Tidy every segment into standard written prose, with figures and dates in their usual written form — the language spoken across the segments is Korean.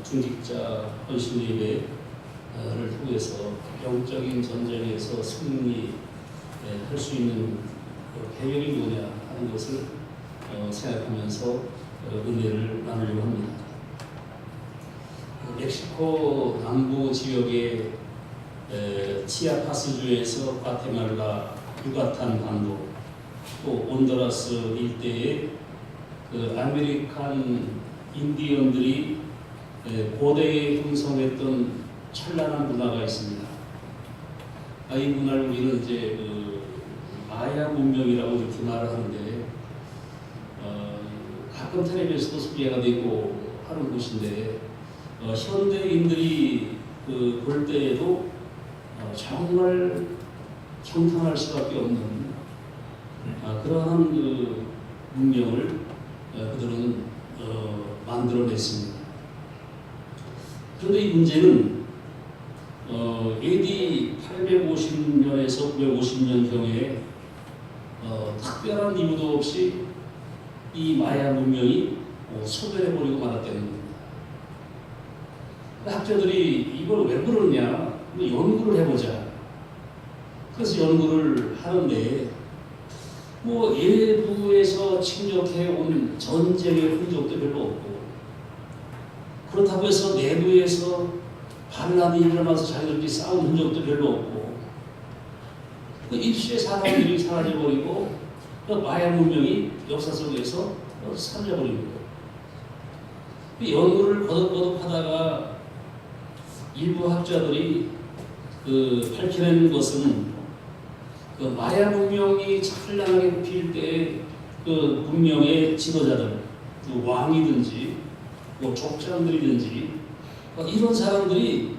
중직자 헌신 예배를 통해서 영적인 전쟁에서 승리할 수 있는 계획이 뭐냐 하는 것을 생각하면서 은혜를 나누려고 합니다. 멕시코 남부 지역의 치아파스주에서 과테말라, 유가탄 반도, 또 온두라스 일대의 아메리칸 인디언들이 고대에 형성했던 찬란한 문화가 있습니다. 이 문화를 우리는 이제 마야 문명이라고 이렇게 말을 하는데, 가끔 텔레비에서도 소개가 되고 하는 곳인데, 현대인들이 볼 때에도 정말 경탄할 수밖에 없는 그러한 문명을 그들은 만들어냈습니다. 그런데 이 문제는 AD 850년에서 950년경에 특별한 이유도 없이 이 마야 문명이 소멸해버리고 말았다는 겁니다. 학자들이 이걸 왜 그러냐, 연구를 해보자. 그래서 연구를 하는데 일부에서 침략해온 전쟁의 흔적도 별로 없고, 그렇다고 해서 내부에서 반란이 일어나서 자기들끼리 싸운 흔적도 별로 없고, 일시에 사람들이 사라져버리고 마야 문명이 역사 속에서 사라져버린 거예요. 연구를 거듭거듭 하다가 일부 학자들이 밝혀낸 것은 마야 문명이 찬란하게 피일 때 문명의 지도자들, 왕이든지 족장들이든지 이런 사람들이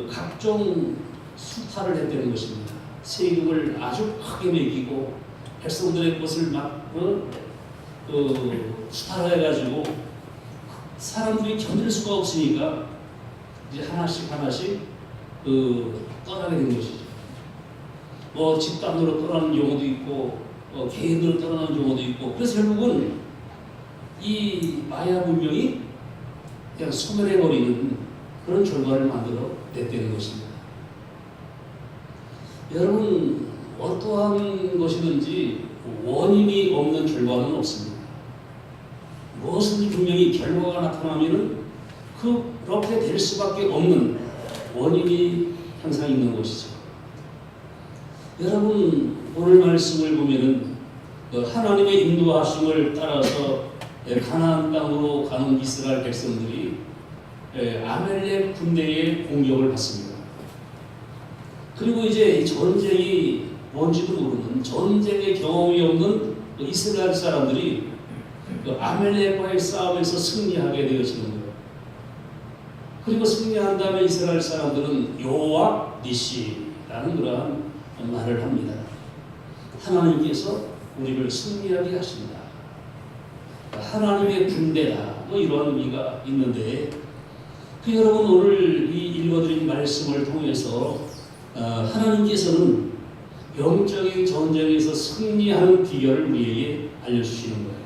각종 수탈을 했다는 것입니다. 세금을 아주 크게 매기고 백성들의 것을 막 수탈해가지고 사람들이 견딜 수가 없으니까 이제 하나씩 떠나게 된 것이죠. 집단으로 떠나는 경우도 있고 개인으로 떠나는 경우도 있고, 그래서 결국은 이 마야 문명이 그냥 소멸해버리는 그런 결과를 만들어 냈다는 것입니다. 여러분, 어떠한 것이든지 원인이 없는 결과는 없습니다. 무엇은 분명히 결과가 나타나면 그렇게 될 수밖에 없는 원인이 항상 있는 것이죠. 여러분, 오늘 말씀을 보면은 하나님의 인도하심을 따라서 가나안 땅으로 가는 이스라엘 백성들이 아멜렉 군대의 공격을 받습니다. 그리고 이제 전쟁이 뭔지도 모르는, 전쟁의 경험이 없는 이스라엘 사람들이 아멜렉과의 싸움에서 승리하게 되어지는 거예요. 그리고 승리한 다음에 이스라엘 사람들은 여호와 니시라는 그러한 말을 합니다. 하나님께서 우리를 승리하게 하신다. 하나님의 군대다. 이런 의미가 있는데, 여러분, 오늘 이 읽어드린 말씀을 통해서 하나님께서는 영적인 전쟁에서 승리하는 비결을 우리에게 알려주시는 거예요.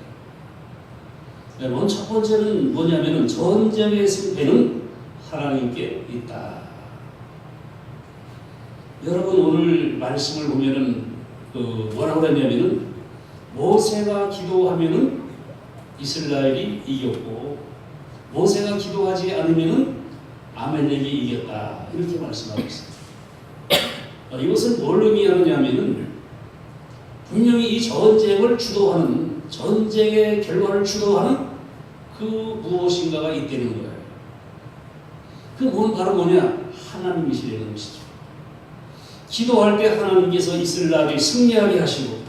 여러분, 첫 번째는 뭐냐면은 전쟁의 승패는 하나님께 있다. 여러분, 오늘 말씀을 보면은 뭐라고 그랬냐면은 모세가 기도하면은 이스라엘이 이겼고, 모세가 기도하지 않으면은 아멜렉이 이겼다, 이렇게 말씀하고 있습니다. 이것은 뭘 의미하느냐면은 분명히 이 전쟁을 주도하는, 전쟁의 결과를 주도하는 무엇인가가 있다는 거예요. 그건 바로 뭐냐? 하나님이시라는 것이죠. 기도할 때 하나님께서 이스라엘이 승리하게 하시고,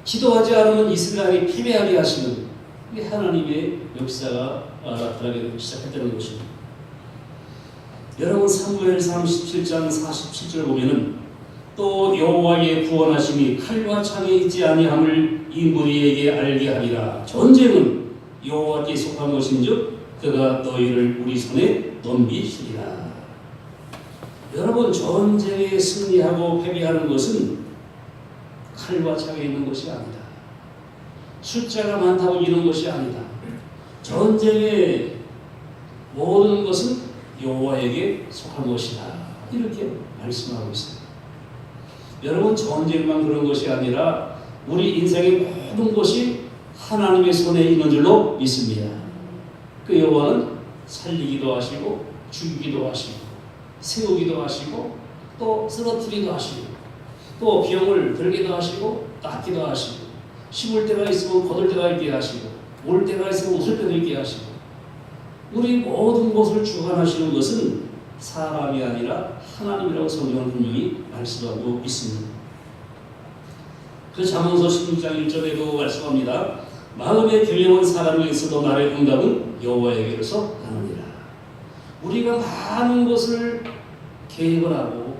기도하지 않으면 이스라엘이 패배하게 하시는 하나님의 역사가 나타나기 시작했다는 것입니다. 여러분, 사무엘상 17장 47절 보면은 또 여호와의 구원하심이 칼과 창에 있지 아니함을 이 무리에게 알게 하리라. 전쟁은 여호와께 속한 것인즉 그가 너희를 우리 손에 넘기시리라. 여러분, 전쟁에 승리하고 패배하는 것은 칼과 창에 있는 것이 아니다. 숫자가 많다고 이런 것이 아니다. 전쟁의 모든 것은 여호와에게 속한 것이다. 이렇게 말씀하고 있습니다. 여러분, 전쟁만 그런 것이 아니라 우리 인생의 모든 것이 하나님의 손에 있는 줄로 믿습니다. 그 여호와는 살리기도 하시고 죽이기도 하시고 세우기도 하시고 또 쓰러뜨리기도 하시고 또 병을 들기도 하시고 낫기도 하시고 심을 때가 있으면 거둘 때가 있게 하시고 올 때가 있으면 웃을 때도 있게 하시고 우리 모든 것을 주관하시는 것은 사람이 아니라 하나님이라고 성경은 분명히 말씀하고 있습니다. 그 잠언서 16장 1절에도 말씀합니다. 마음에 경영한 사람이 있어도 말의 응답은 여호와에게로서 나느니라. 우리가 많은 것을 계획을 하고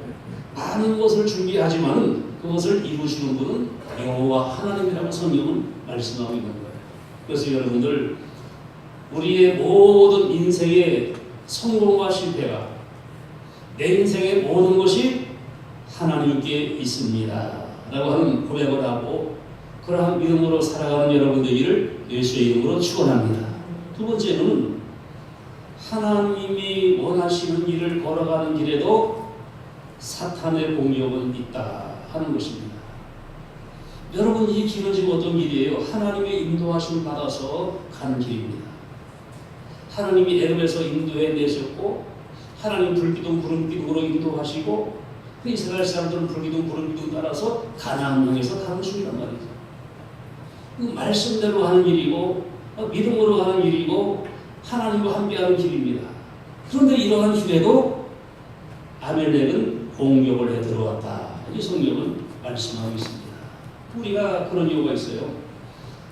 많은 것을 준비하지만 그것을 이루시는 분은 여호와 하나님이라고 성경은 말씀하고 있는 거예요. 그래서 여러분들, 우리의 모든 인생의 성공과 실패가 내 인생의 모든 것이 하나님께 있습니다 라고 하는 고백을 하고 그러한 믿음으로 살아가는 여러분들을 예수의 이름으로 축원합니다. 두 번째는 하나님이 원하시는 길을 걸어가는 길에도 사탄의 공격은 있다 하는 것입니다. 여러분, 이 길은 지금 어떤 길이에요? 하나님의 인도하심을 받아서 가는 길입니다. 하나님이 에름에서 인도해 내셨고 하나님 불기둥 구름기둥으로 인도하시고 그 이스라엘 사람들은 불기둥 구름기둥 따라서 가나안 땅에서 가는 중이란 말이죠. 그 말씀대로 가는 길이고 믿음으로 가는 길이고 하나님과 함께하는 길입니다. 그런데 이러한 길에도 아멜렉은 공격을 해 들어왔다. 이 성경은 말씀하고 있습니다. 우리가 그런 이유가 있어요.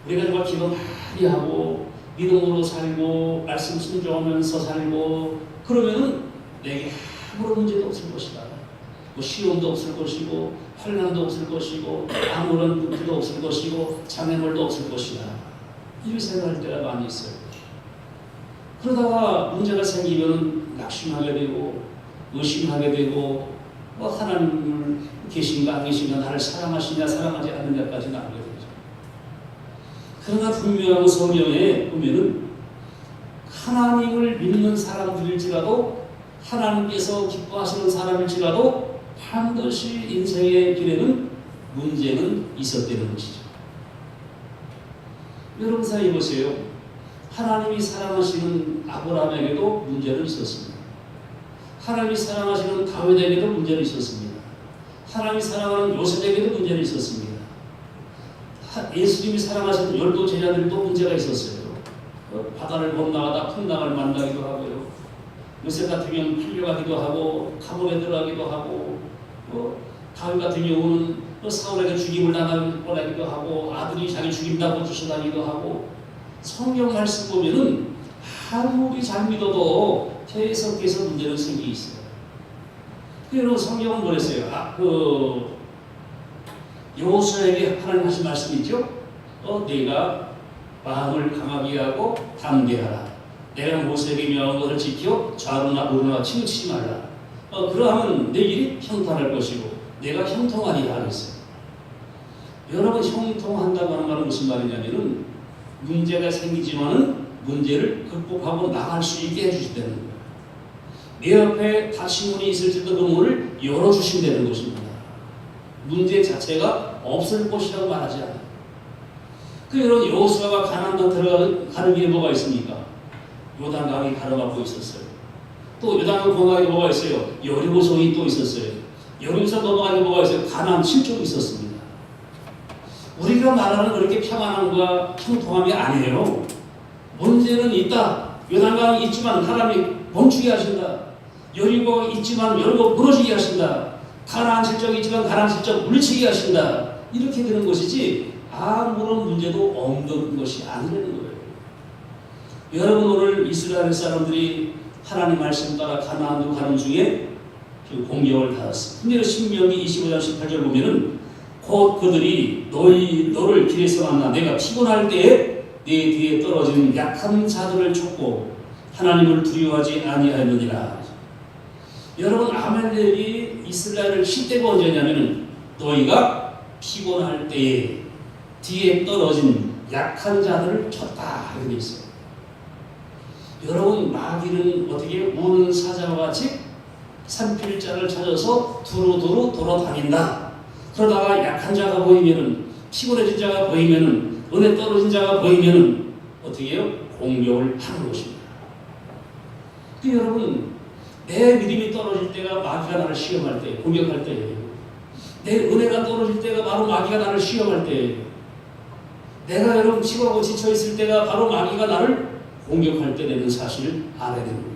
우리가 정말 기도 많이 하고 믿음으로 살고 말씀 순종하면서 살고 그러면은 내게 아무런 문제도 없을 것이다. 뭐 시험도 없을 것이고 환난도 없을 것이고 아무런 문제도 없을 것이고 장애물도 없을 것이다. 이렇게 생각할 때가 많이 있어요. 그러다가 문제가 생기면 낙심하게 되고 의심하게 되고 하나님을 계신가 안 계신가 나를 사랑하시냐 사랑하지 않느냐까지 나오게 되죠. 그러나 분명한 성경에 보면은 하나님을 믿는 사람들일지라도 하나님께서 기뻐하시는 사람일지라도 반드시 인생의 길에는 문제는 있었다는 것이죠. 여러분 생각해 보세요. 하나님이 사랑하시는 아브라함에게도 문제는 있었습니다. 하나님이 사랑하시는 다윗에게도 문제는 있었습니다. 하나님이 사랑하는 요셉에게도 문제는 있었습니다. 예수님이 사랑하시는 12 제자들도 문제가 있었어요. 바다를 건너가다 풍랑을 만나기도 하고요. 요셉 같은 경우는 팔려가기도 하고 감옥에 들어가기도 하고 다윗 같은 경우는 사울에게 죽임을 당할 뻔하기도 하고 아들이 자기 죽인다고 쫓아다니기도 하고 성경 말씀 보면은 아무리 잘 믿어도 계속해서 문제는 생기고 있어요. 그래서 성경은 뭐랬어요? 여호수아에게 하나님 하신 말씀이 있죠? 네가 마음을 강하게 하고 담대하라. 내가 모세에게 명한 것을 지켜 좌로나 우로나 치우치지 말라. 그러하면 내 길이 형통할 것이고 내가 형통하리라 하겠어요. 여러분, 형통한다고 하는 말은 무슨 말이냐면은 문제가 생기지만은 문제를 극복하고 나갈 수 있게 해주신다는 거예요. 내 옆에 닫힌 문이 있을지도 그 문을 열어주신다는 것입니다. 문제 자체가 없을 것이라고 말하지 않아요. 여러분, 여호수아가 가나안 땅 들어가는 길에 뭐가 있습니까? 요단강이 가로막고 있었어요. 또 요단강 건너가게 뭐가 있어요? 여리고성이 또 있었어요. 여리고성 넘어가게 뭐가 있어요? 가나안 7쪽이 있었습니다. 우리가 말하는 그렇게 평안함과 형통함이 아니에요. 문제는 있다. 요단강이 있지만 하나님이 멈추게 하신다. 여리고가 있지만 여리고 무너지게 하신다. 가나안 7쪽이 있지만 가나안 7쪽 물리치게 하신다. 이렇게 되는 것이지 아무런 문제도 없는 것이 아니라는 거예요. 여러분, 오늘 이스라엘 사람들이 하나님 말씀 따라 가나안으로 가는 중에 그 공격을 받았어요. 근데 신명기 25장 18절 보면은 곧 그들이 너를 길에서 만나 내가 피곤할 때에 네 뒤에 떨어진 약한 자들을 쫓고 하나님을 두려워하지 아니하였느니라. 여러분, 아멜렉이 이스라엘을 칠 때가 언제냐면은 너희가 피곤할 때에 뒤에 떨어진 약한 자들을 쳤다 이렇게 돼 있어요. 여러분, 마귀는 어떻게 우는 사자와 같이 산필자를 찾아서 두루두루 돌아다닌다. 그러다가 약한 자가 보이면은, 피곤해진 자가 보이면은, 은혜 떨어진 자가 보이면은 어떻게 해요? 공격을 하는 것입니다. 여러분, 내 믿음이 떨어질 때가 마귀가 나를 시험할 때, 공격할 때예요. 내 은혜가 떨어질 때가 바로 마귀가 나를 시험할 때예요. 내가 여러분 피곤하고 지쳐 있을 때가 바로 마귀가 나를 공격할 때 되는 사실을 알아야 됩니다.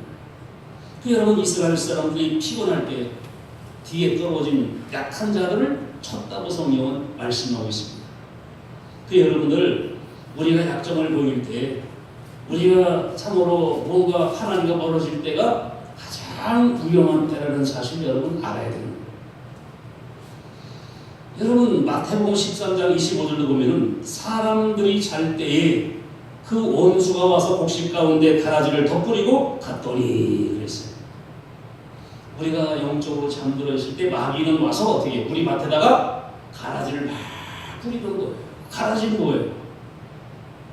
여러분, 이스라엘 사람들이 피곤할 때 뒤에 떨어진 약한 자들을 쳤다고 성경은 말씀하고 있습니다. 여러분들, 우리가 약점을 보일 때, 우리가 참으로 뭔가 하나님과 멀어질 때가 가장 위험한 때라는 사실 여러분 알아야 됩니다. 여러분, 마태복음 13장 25절도 보면은 사람들이 잘 때에 그 원수가 와서 곡식 가운데 가라지를 덧뿌리고 갔더니 그랬어요. 우리가 영적으로 잠들어 있을 때 마귀는 와서 어떻게 우리 밭에다가 가라지를 막 뿌리는 거예요. 가라지는 뭐예요?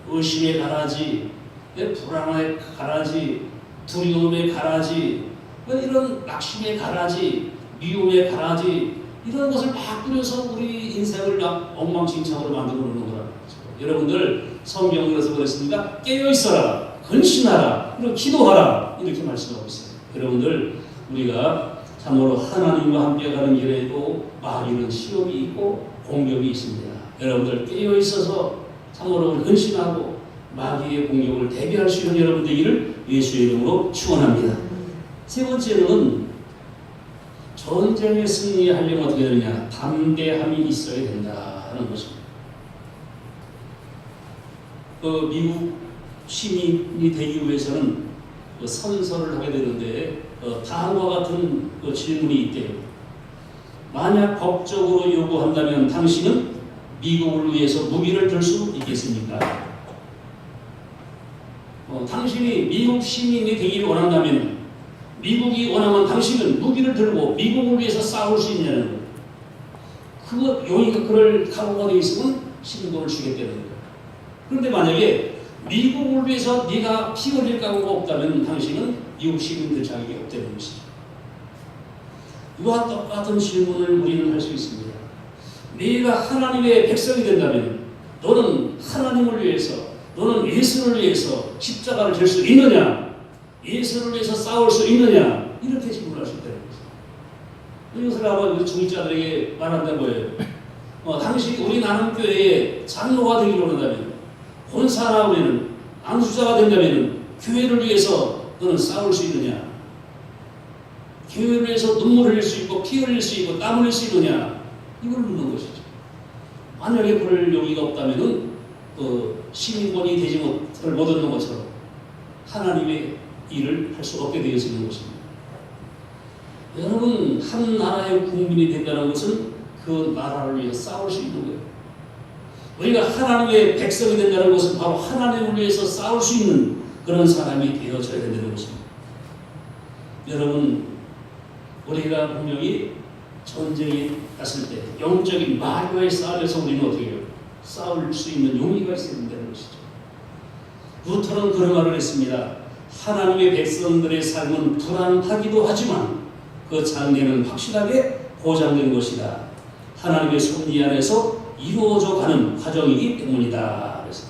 의심의 가라지, 불안의 가라지, 두려움의 가라지, 이런 낙심의 가라지, 미움의 가라지, 이런 것을 막 뿌려서 우리 인생을 막 엉망진창으로 만들어 놓는 거라는 거죠. 여러분들, 성경에 그래서 그랬습니다. 깨어있어라, 근신하라, 그리고 기도하라, 이렇게 말씀하고 있어요. 여러분들, 우리가 참으로 하나님과 함께 가는 길에도 마귀는 시험이 있고 공격이 있습니다. 여러분들, 깨어있어서 참으로 근신하고 마귀의 공격을 대비할 수 있는 여러분 되기를 예수의 이름으로 축원합니다. 세 번째는 전쟁에 승리하려면 어떻게 되느냐? 담대함이 있어야 된다는 것입니다. 미국 시민이 되기 위해서는 선서를 하게 되는데 다음과 같은 질문이 있대요. 만약 법적으로 요구한다면 당신은 미국을 위해서 무기를 들 수 있겠습니까? 당신이 미국 시민이 되기를 원한다면, 미국이 원하면 당신은 무기를 들고 미국을 위해서 싸울 수 있냐는 거예요. 용의가 그럴 각오가 되어 있으면 신고를 주겠다는 거예요. 그런데 만약에 미국을 위해서 네가 피 흘릴 각오가 없다면 당신은 미국 시민들 자격이 없다는 것이죠. 이와 똑같은 질문을 우리는 할 수 있습니다. 네가 하나님의 백성이 된다면 너는 하나님을 위해서, 너는 예수를 위해서 십자가를 질 수 있느냐? 예수를 위해서 싸울 수 있느냐? 이렇게 질문할 수 있다는 거죠. 이것을 아마 중직자들에게 말한다는 거예요. 당신이 우리 나눔교회의 장로가 되기로 한다면, 권사나 우리는 안수자가 된다면 교회를 위해서 너는 싸울 수 있느냐? 교회를 위해서 눈물 흘릴 수 있고 피 흘릴 수 있고 땀 흘릴 수 있느냐? 이걸 묻는 것이죠. 만약에 그럴 용의가 없다면 시민권이 되지 못하는 것처럼 하나님의 일을 할 수 없게 되어지는 것입니다. 여러분, 한 나라의 국민이 된다는 것은 그 나라를 위해 싸울 수 있는 거예요. 우리가 하나님의 백성이 된다는 것은 바로 하나님을 위해서 싸울 수 있는 그런 사람이 되어져야 된다는 것입니다. 여러분, 우리가 분명히 전쟁이 났을 때 영적인 마귀와의 싸움에서 우리는 어떻게 해요? 싸울 수 있는 용의가 있어야 된다는 것이죠. 루터는 그런 말을 했습니다. 하나님의 백성들의 삶은 불안하기도 하지만 그 장래는 확실하게 보장된 것이다. 하나님의 섭리 안에서 이루어져 가는 과정이기 때문이다. 그래서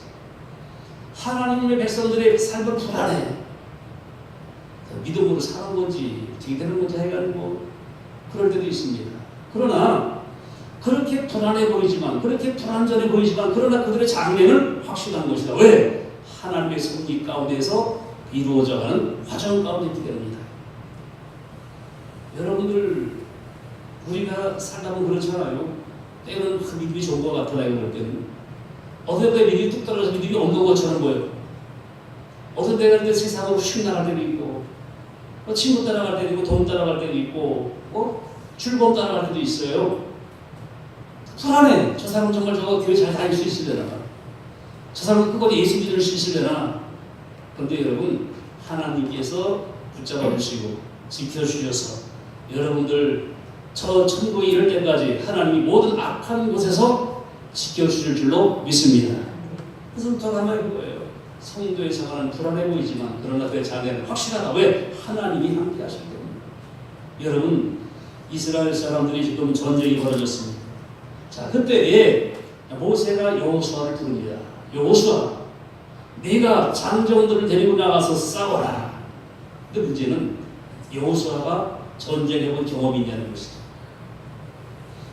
하나님의 백성들의 삶은 불안해. 믿음으로 사는 건지 어떻게 되는 건지 해가지고 그럴 때도 있습니다. 그러나 그렇게 불안해 보이지만, 그렇게 불안전해 보이지만, 그러나 그들의 장래는 확실한 것이다. 왜? 하나님의 섭리 가운데서 이루어져가는 과정 가운데 있기 때문이다. 여러분들, 우리가 살다 보면 그렇잖아요. 때는 믿음이 좋은 것 같아요. 그럴 때는 어떤 때 믿음이 뚝 떨어져서 믿음이 없는 것처럼 보여요. 어떤 때는 세상으로 휙 나갈 때도 있고, 친구 따라갈 때도 있고, 돈 따라갈 때도 있고, 출범 따라갈 때도 있어요. 불안해. 저 사람은 정말 저 교회 잘 다닐 수 있으려나? 저 사람은 끝까지 예수 믿을 수 있으려나? 그런데 여러분, 하나님께서 붙잡아 주시고 지켜주셔서 여러분들 저 천국에 이를 때까지 하나님이 모든 악한 곳에서 지켜주실 줄로 믿습니다. 그래서 더 남아있는 거예요. 성도에서는 불안해 보이지만 그러나 그 장애는 확실하다. 왜? 하나님이 함께 하실 때문에. 여러분, 이스라엘 사람들이 지금 전쟁이 벌어졌습니다. 자, 그때에 모세가 여호수아를 부릅니다. 여호수아, 네가 장정들을 데리고 나가서 싸워라. 근데 문제는 여호수아가 전쟁해본 경험이 있냐는 것이죠.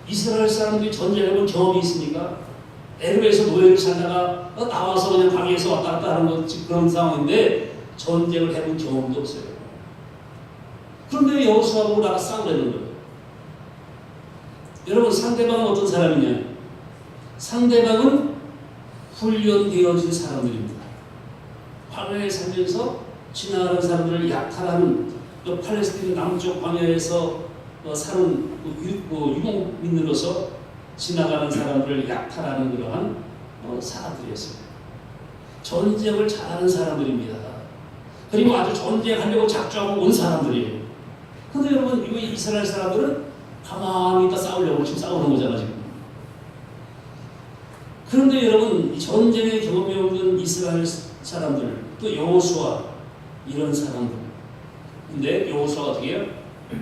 이스라엘 사람들이 전쟁해본 경험이 있습니까? 애굽에서 노예를 살다가 나와서 그냥 방에서 왔다 갔다 하는 것 그런 상황인데 전쟁을 해본 경험도 없어요. 그런데 여호수아하고 나가 싸우려는 거예요. 여러분, 상대방은 어떤 사람이냐? 상대방은 훈련되어진 사람들입니다. 광야에 살면서 지나가는 사람들을 약탈하는 또 팔레스타인 남쪽 광야에서 사는 유목민으로서 지나가는 사람들을 약탈하는 그러한 사람들이었어요. 전쟁을 잘하는 사람들입니다. 그리고 아주 전쟁하려고 작정하고 온 사람들이에요. 근데 여러분, 이 이스라엘 사람들은 가만히 있다 싸우려고 지금 싸우는 거잖아 지금. 그런데 여러분, 전쟁의 경험이 없는 이스라엘 사람들, 또 여호수아 이런 사람들. 근데 여호수아가 어떻게 해요?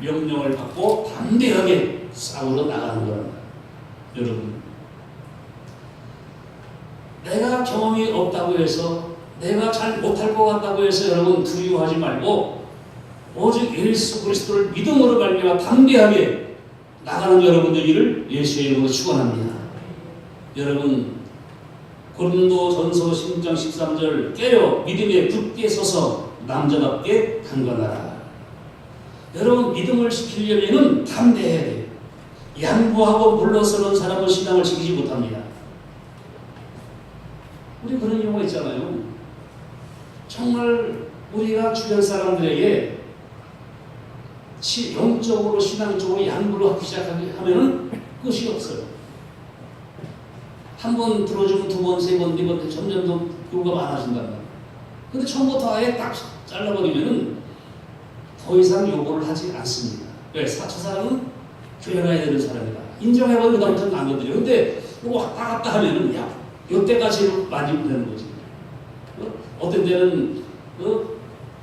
명령을 받고 담대하게 싸우러 나가는 거랍니다. 여러분, 내가 경험이 없다고 해서, 내가 잘 못할 것 같다고 해서 여러분 두려워하지 말고 오직 예수 그리스도를 믿음으로 말미암아 담대하게 나가는 여러분들을 예수의 이름으로 축원합니다. 여러분, 고린도전서 16장 13절 깨어 믿음에 굳게 서서 남자답게 강건하라. 여러분, 믿음을 지키려면 담대해야 돼요. 양보하고 물러서는 사람은 신앙을 지키지 못합니다. 우리 그런 경우가 있잖아요. 정말 우리가 주변 사람들에게 영적으로 신앙적으로 양보를 하기 시작하면은 끝이 없어요. 한 번 들어주면 두 번, 세 번, 네 번 점점 더 요구가 많아진단 말이에요. 근데 처음부터 아예 딱 잘라버리면은 더 이상 요구를 하지 않습니다. 왜? 사처 사람은 교회 가야 되는 사람이다. 인정해버리고 그다음부터는 안 건드려. 근데 요거 왔다 갔다 하면은 야, 요때가 제일 많이 되는 거지. 어떤 때는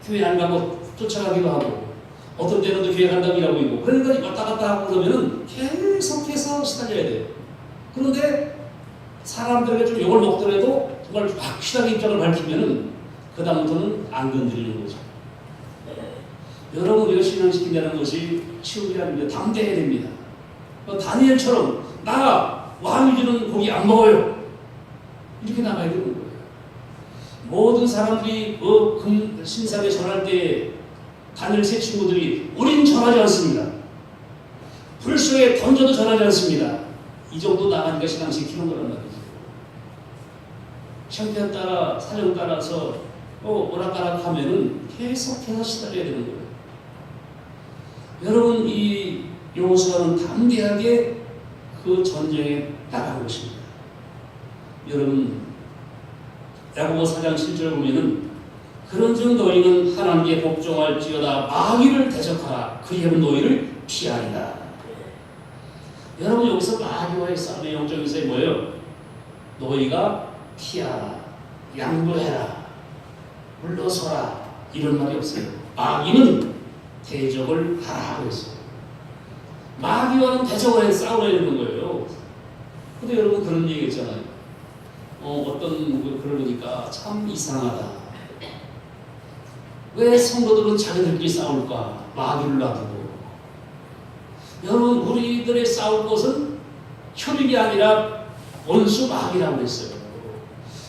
교회 안 가고 쫓아가기도 하고, 어떤 때는 또 교회 간다고 일하고 있고, 그러니까 왔다 갔다 하고 그러면은 계속해서 시달려야 돼요. 그런데 사람들에게 좀 욕을 먹더라도 정말 확실하게 입장을 밝히면은 그다음부터는 안 건드리는 거죠. 여러분, 우리가 신앙시킨다는 것이 쉬운 게 아닙니다. 담대해야 됩니다. 다니엘처럼 나 왕이 주는 고기 안 먹어요. 이렇게 나가야 되는 거예요. 모든 사람들이 신상에 전할 때 다니엘 세 친구들이 우린 전하지 않습니다. 불 속에 던져도 전하지 않습니다. 이 정도 나가니까 신앙시키는 거란 말이죠. 형편 따라 사정 따라서 오락가락 하면은 계속해서 시달려야 되는 거예요. 여러분, 이 여호수아는 담대하게 그 전쟁에 나간 것입니다. 여러분, 야고보 4장 7절 보면은 그런즉 너희는 하나님께 복종할지어다 마귀를 대적하라 그리하면 너희를 피하리라. 여러분, 여기서 마귀와의 싸움의 영적인 것이 뭐예요? 너희가 피하라, 양보해라, 물러서라 이런 말이 없어요. 마귀는 대적을 하라고 했어요. 마귀와는 대적을 해서 싸워야 되는 거예요. 근데 여러분, 그런 얘기 있잖아요. 어떤 그러니까 참 이상하다. 왜 성도들은 자기들끼리 싸울까? 마귀를 놔두고. 여러분, 우리들의 싸울 것은 혈육이 아니라 원수 마귀라고 했어요.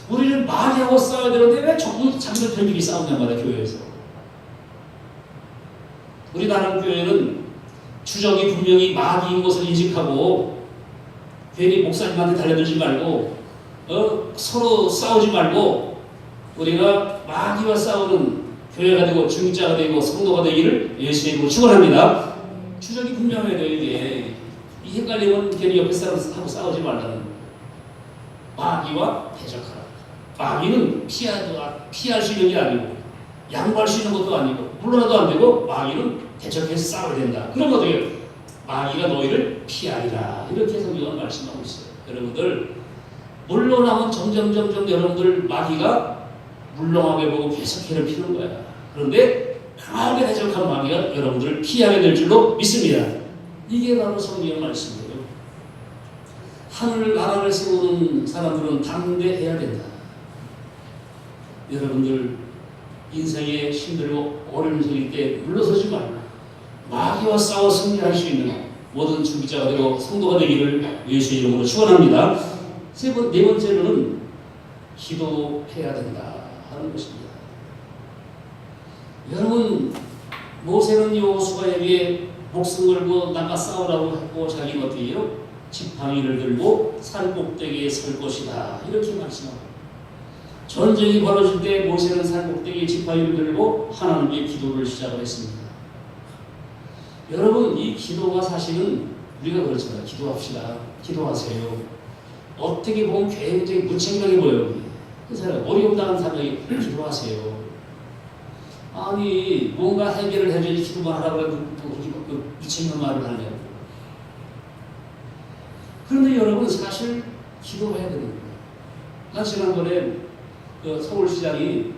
우리는 마귀하고 싸워야 되는데 왜 전부 자기들끼리 싸우냔 말이야, 교회에서. 우리 나름 교회는 주적이 분명히 마귀인 것을 인식하고 괜히 목사님한테 달려들지 말고 서로 싸우지 말고 우리가 마귀와 싸우는 교회가 되고 중직자가 되고 성도가 되기를 예수의 이름으로 축원합니다. 주적이 분명해야 돼요. 이게 이 헷갈리면 괜히 옆에 사람하고 싸우지 말라는. 마귀와 대적하라. 마귀는 피할 수 있는 게 아니고 양보할 수 있는 것도 아니고 물러나도 안 되고 마귀는 대적해서 싸워야 된다. 그런 것도요. 마귀가 너희를 피하리라. 이렇게 성경은 말씀하고 있어요. 여러분들, 물러나면 점점 여러분들 마귀가 물렁하게 보고 계속 괴롭히는 거야. 그런데 강하게 대적한 마귀가 여러분들을 피하게 될 줄로 믿습니다. 이게 바로 성경 말씀이에요. 하늘 나라를 세우는 사람들은 담대해야 된다. 여러분들 인생에 힘들고 어려운 생일 때 물러서지 말라. 마귀와 싸워 승리할 수 있는 모든 준비자가 되고 성도가 되기를 예수의 이름으로 축원합니다. 네 번째로는 기도해야 된다 하는 것입니다. 여러분 모세는 여호수아에게 목숨 걸고 나가 싸우라고 했고 자기는 어떻게 해요? 지팡이를 들고 산 꼭대기에 설 것이다 이렇게 말씀합니다. 전쟁이 벌어질 때 모세는 산 꼭대기에 지팡이를 들고 하나님께 기도를 시작을 했습니다. 여러분 이 기도가 사실은 우리가 그렇잖아요. 기도합시다. 기도하세요. 어떻게 보면 굉장히 무책임하게 보여요. 그 사람 어려움 당한 사람이 기도하세요. 아니 뭔가 해결을 해줘야지 기도만 하라고 해도 그 무책임한 말을 하냐고. 그런데 여러분 사실 기도해야 되는 거예요. 난 지난번에 그 서울시장이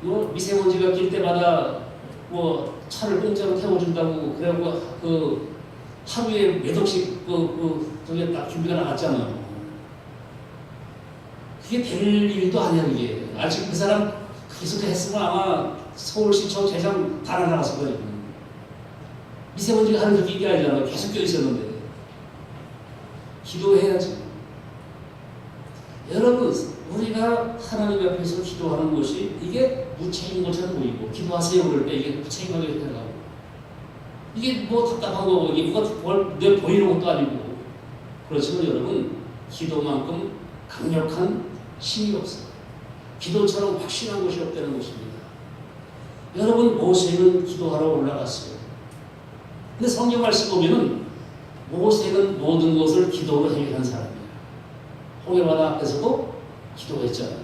뭐 미세먼지가 낄 때마다 뭐 차를 공짜로 태워준다고 그래갖고 그 하루에 몇 억씩 저게 딱 준비가 나갔잖아요. 그게 될 일도 아니야 그게. 아직 그 사람 계속 했으면 아마 서울시청 재정 다 날아갔을 거예요. 미세먼지가 하는 적이 이게 아니잖아. 계속 껴 있었는데. 기도해야지. 여러분 우리가 하나님 앞에서 기도하는 것이 이게 무책임인 것처럼 보이고 기도하세요 그럴 때 이게 무책임하게 생각하고 이게 뭐 답답한 거고 이게 뭐가 내 보이는 것도 아니고 그렇지만 여러분 기도만큼 강력한 힘이 없어요. 기도처럼 확실한 것이 없다는 것입니다. 여러분 모세는 기도하러 올라갔어요. 근데 성경 말씀 보면은 모세는 모든 것을 기도로 해결한 사람이에요. 홍해바다 앞에서도 기도했잖아요.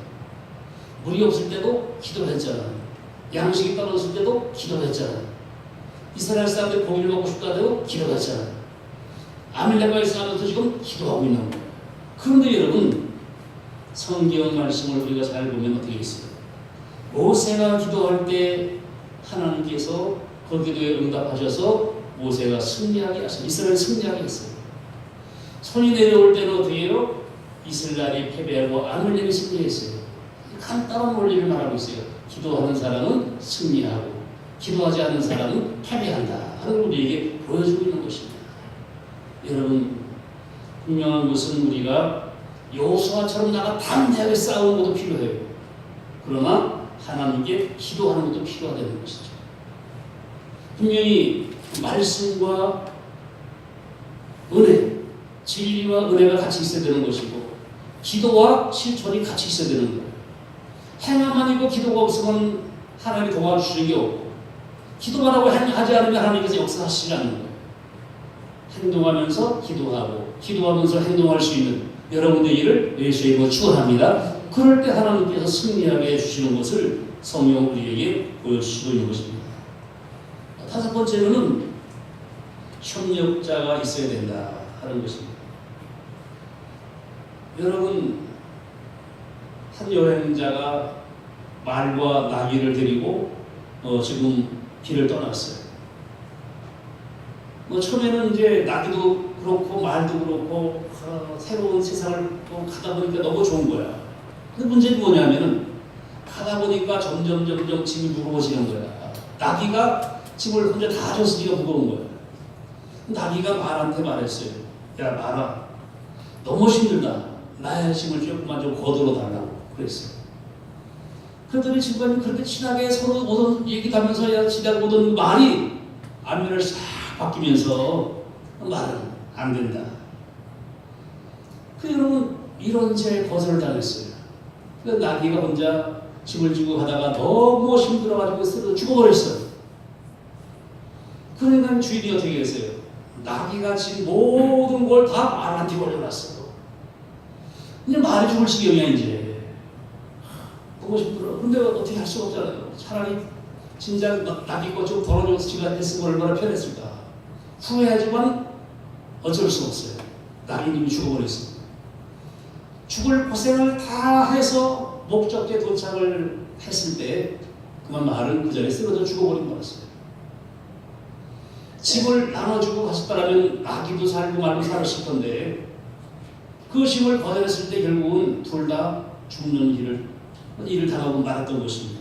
물이 없을 때도 기도했잖아요. 양식이 떨어졌을 때도 기도했잖아요. 이스라엘 사람들이 고기를 먹고 싶다고 기도했잖아요. 아밀렉과의 싸움에서 지금 기도하고 있는 거예요. 그런데 여러분 성경 말씀을 우리가 잘 보면 어떻게 있어요? 모세가 기도할 때 하나님께서 그 기도에 응답하셔서 모세가 승리하게 하셨어요. 이스라엘이 승리하게 했어요. 손이 내려올 때는 어떻게 해요? 이스라엘이 패배하고 아말렉이 승리했어요. 간단한 원리를 말하고 있어요. 기도하는 사람은 승리하고 기도하지 않는 사람은 패배한다 하는 걸 우리에게 보여주고 있는 것입니다. 여러분 분명한 것은 우리가 여호수아처럼 나가 담대하게 싸우는 것도 필요해요. 그러나 하나님께 기도하는 것도 필요하다는 것이죠. 분명히 말씀과 은혜, 진리와 은혜가 같이 있어야 되는 것이고 기도와 실천이 같이 있어야 되는 거예요. 행함만 있고 기도가 없으면 하나님이 도와주시는 게 없고 기도만 하고 하지 않으면 하나님께서 역사하시지 않는 거예요. 행동하면서 기도하고 기도하면서 행동할 수 있는 여러분 되기를 예수의 이름으로 축원합니다. 그럴 때 하나님께서 승리하게 해주시는 것을 성경 우리에게 보여주시고 있는 것입니다. 다섯 번째로는 협력자가 있어야 된다 하는 것입니다. 여러분 한 여행자가 말과 나귀를 데리고 지금 길을 떠났어요. 처음에는 이제 나귀도 그렇고 말도 그렇고 새로운 세상을 가다 보니까 너무 좋은 거야. 근데 문제는 뭐냐면은 가다 보니까 점점 짐이 무거워지는 거야. 나귀가 짐을 혼자 다 줬으니까 무거운 거야. 나귀가 말한테 말했어요. 야 말아, 너무 힘들다. 나의 짐을 조금만 좀 거들어 달라고 그랬어요. 그랬더니 지금까지 그렇게 친하게 서로 오던 얘기하면서 지나고 오던 말이 안면을 싹 바뀌면서 말은 안 된다. 그 여러분 이런 채 거절을 당했어요. 그 나귀가 혼자 짐을 지고 가다가 너무 힘들어가지고 쓰러 죽어버렸어요. 그러니까 주인이 어떻게 했어요? 나귀가 지금 모든 걸 다 말한테 올려놨어. 이제 말이 죽을 지경이야 이제. 너무 힘들어. 근데 어떻게 할 수가 없잖아요. 차라리 진작 나귀가 좀 벌어져서 지가 했으면 얼마나 편했을까. 후회하지만 어쩔 수 없어요. 나귀님이 죽어버렸어. 죽을 고생을 다 해서 목적지에 도착을 했을 때 그만 말은 그 자리에 쓰러져 죽어버린 거였어요. 집을 나눠주고 갔었다면 아기도 살고 말고 살았을 건데 그 집을 거절했을 때 결국은 둘 다 죽는 일을 당하고 말았던 것입니다.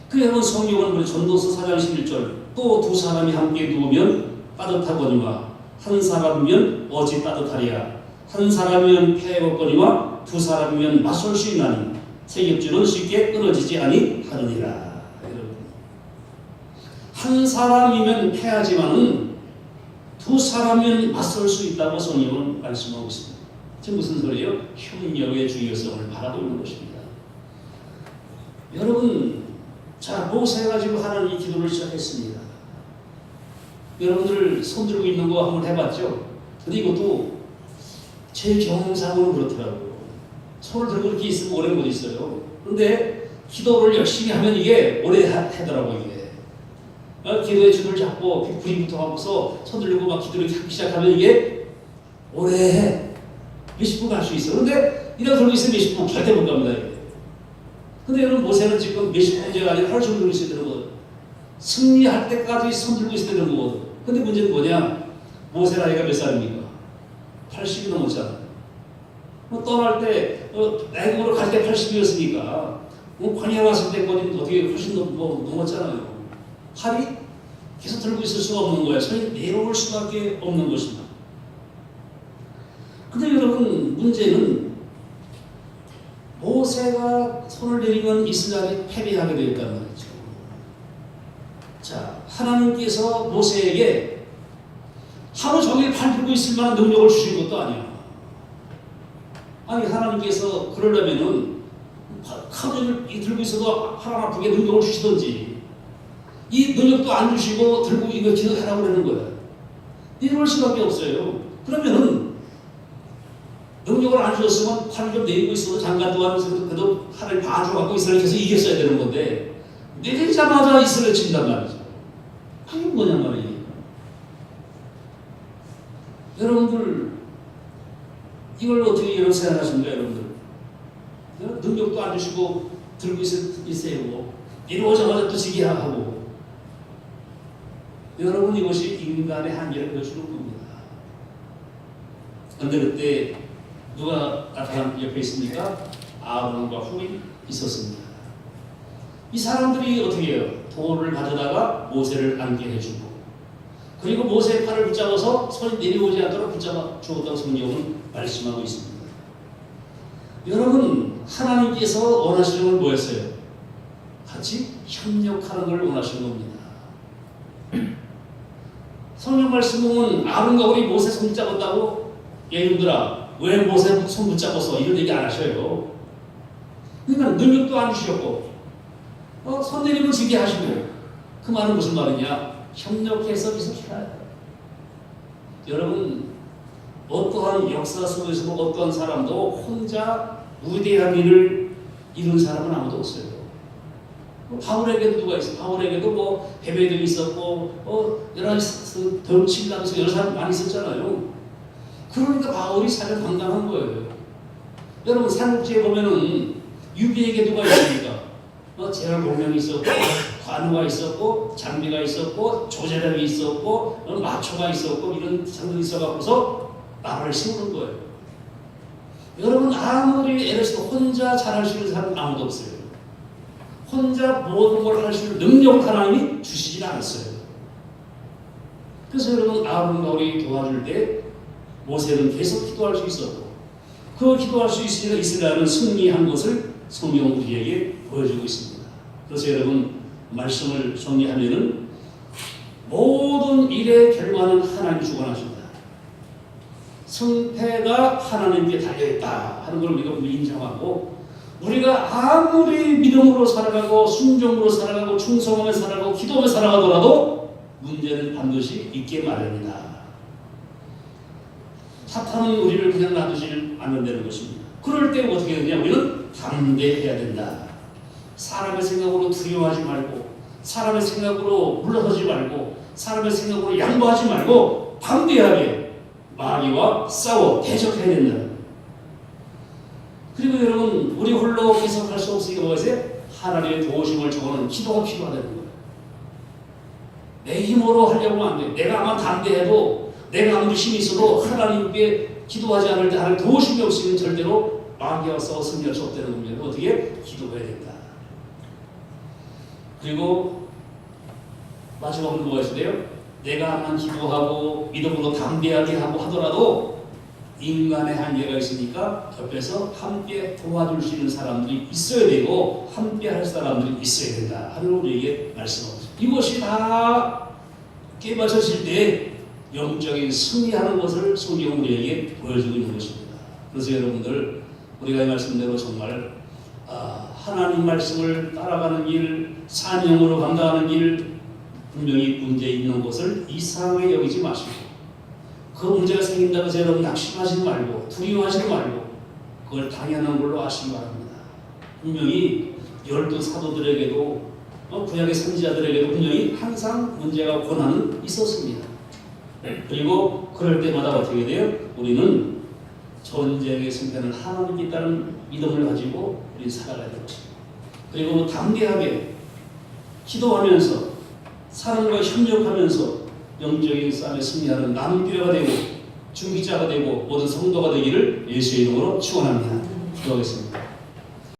그래서 성경은 전도서 4장 11절 또 두 사람이 함께 누우면 따뜻하거니와 한 사람이면 어찌 따뜻하리야 한 사람이면 패하거니와 두 사람이면 맞설 수 있나니 세겹줄은 쉽게 끊어지지 아니하느니라. 한 사람이면 패하지만은 두 사람이면 맞설 수 있다고 성경은 말씀하고 있습니다. 지금 무슨 소리예요? 협력의 중요성을 바라고 있는 것입니다. 여러분, 자, 모세가 지금 하나님 기도를 시작했습니다. 여러분들 손 들고 있는 거 한번 해봤죠? 근데 이것도 제 경험상으로 그렇더라고요. 손을 들고 이렇게 있으면 오래 못 있어요. 근데 기도를 열심히 하면 이게 오래 하더라고요. 이게. 기도의 줄을 잡고 불이 붙어갖고서 손 들고 막 기도를 하기 시작하면 이게 오래 해. 몇십 분 갈 수 있어. 근데 이렇게 들고 있으면 몇십 분 절대 못 갑니다. 이게. 근데 여러분 모세는 지금 몇십 분째가 아니라 하루 종일 들고 있어야 되는 거거든. 승리할 때까지 손 들고 있어야 되는 거거든. 근데 문제는 뭐냐? 모세 나이가 몇 살입니까? 80이 넘었잖아. 떠날 때 내국으로 갈 때 80이었으니까 관야 왔을 때까지는 어떻게 훨씬 넘었잖아요. 팔이 계속 들고 있을 수가 없는 거야. 손이 내려올 수밖에 없는 것입니다. 근데 여러분 문제는 모세가 손을 내리면 이스라엘이 패배하게 되었단 말이죠. 자, 하나님께서 모세에게 하루 종일 팔 들고 있을 만한 능력을 주신 것도 아니야. 아니 하나님께서 그러려면은 하루 종일 들고 있어도 팔 아프게 능력을 주시든지 이 능력도 안 주시고 들고 이거 기도하라고 그러는 거야. 이럴 수밖에 없어요. 그러면은 능력을 안 주셨으면 팔을 좀 내리고 있어도 잠깐 동안 그래도 하나님 봐줘갖고 이스라엘 계속 이겼어야 되는 건데 내리자마자 이스라엘 친단 말이죠. 그게 뭐냐 말이에요. 여러분들 이걸 어떻게 여러분 생각하십니까? 여러분들 능력도 안 주시고 들고 있어요. 이루어져가지고 또 지게 하고 여러분 이것이 인간의 한계를 보여주는 겁니다. 그런데 그때 누가 나타난 옆에 있습니까? 아론과 훌이 있었습니다. 이 사람들이 어떻게 해요? 돌을 가져다가 모세를 앉게 해주고 그리고 모세의 팔을 붙잡아서 손이 내려오지 않도록 붙잡아 주었다고 성경은 말씀하고 있습니다. 여러분 하나님께서 원하시는 건 뭐였어요? 같이 협력하는 걸 원하시는 겁니다. 성경 말씀 보면 아론과 훌이 모세 손 붙잡았다고 여러분들아 왜 모세 손 붙잡아서 이런 얘기 안 하셔요. 그러니까 능력도 안 주셨고 손 내리면 지게 하시고 그 말은 무슨 말이냐? 협력해서 기술해야 돼요. 여러분 어떠한 역사 속에서 어떠한 사람도 혼자 위대한 일을 이룬 사람은 아무도 없어요. 바울에게도 누가 있어? 바울에게도 뭐 베베도 있었고 여러 가지 덩치라면서 여러 사람 많이 있었잖아요. 그러니까 바울이 사실 당당한 거예요. 여러분 삼국지에 보면은 유비에게 누가 있습니까? 제갈 공명이 있었고 관우가 있었고 장비가 있었고 조제령이 있었고 마초가 있었고 이런 상들이 있어갖고서 나라를 세우는 거예요. 여러분 아무리 애를 써도 혼자 잘할 수 있는 사람은 아무도 없어요. 혼자 모든 걸 할 수 있는 능력을 하나님이 주시진 않았어요. 그래서 여러분 아론과 훌이 도와줄 때 모세는 계속 기도할 수 있었고 그 기도할 수 있으니까 이스라엘은 승리한 것을 성경 우리에게 보여주고 있습니다. 그래서 여러분 말씀을 정리하면은 모든 일의 결과는 하나님이 주관하십니다. 승패가 하나님께 달려있다 하는 걸 우리가 인정하고 우리가 아무리 믿음으로 살아가고 순종으로 살아가고 충성하며 살아가고 기도하며 살아가더라도 문제는 반드시 있게 마련이다. 사탄은 우리를 그냥 놔두지 않는다는 것입니다. 그럴 때 어떻게 되냐? 우리는 담대해야 된다. 사람의 생각으로 두려워하지 말고 사람의 생각으로 물러서지 말고 사람의 생각으로 양보하지 말고 담대하게 마귀와 싸워 대적해야 된다. 그리고 여러분, 우리 홀로 계속 할 수 없으니까 뭐가 있어요? 하나님의 도우심을 청하는 기도가 필요하다는 거예요. 내 힘으로 하려고 하면 안 돼. 내가 아마 담대해도, 내가 아무리 힘이 있어도 하나님께 기도하지 않을 때 하나님 도우심이 없으면 절대로 마귀와 싸워 승리할 수 없다는 겁니다. 어떻게? 기도해야 된다. 그리고 마지막으로 뭐가 있어요? 내가 하면 기도하고 믿음으로 담대하게 하고 하더라도 인간의 한계가 있으니까 옆에서 함께 도와줄 수 있는 사람들이 있어야 되고 함께 할 사람들이 있어야 된다 하는 우리에게 말씀하고 있습니다. 이것이 다 깨맞춰질 때 영적인 승리하는 것을 성경은 우리에게 보여주고 있는 것입니다. 그래서 여러분들, 우리가 이 말씀대로 정말 하나님 말씀을 따라가는 길, 산영으로 감당하는 길, 분명히 문제 있는 것을 이상하게 여기지 마시고, 그 문제가 생긴다고 해서 여러분 낙심하지 말고 두려워하지 말고 그걸 당연한 걸로 아시기 바랍니다. 분명히 12 사도들에게도 구약의 선지자들에게도 분명히 항상 문제가 고난은 있었습니다. 그리고 그럴 때마다 어떻게 돼요? 우리는 전쟁의 승패는 하나님께 있다는 믿음을 가지고 우리는 살아가야 될 것입니다. 그리고 담대하게 기도하면서 사람과 협력하면서 영적인 싸움에 승리하는 남교회가 되고 중기자가 되고 모든 성도가 되기를 예수의 이름으로 축원합니다. 기도하겠습니다.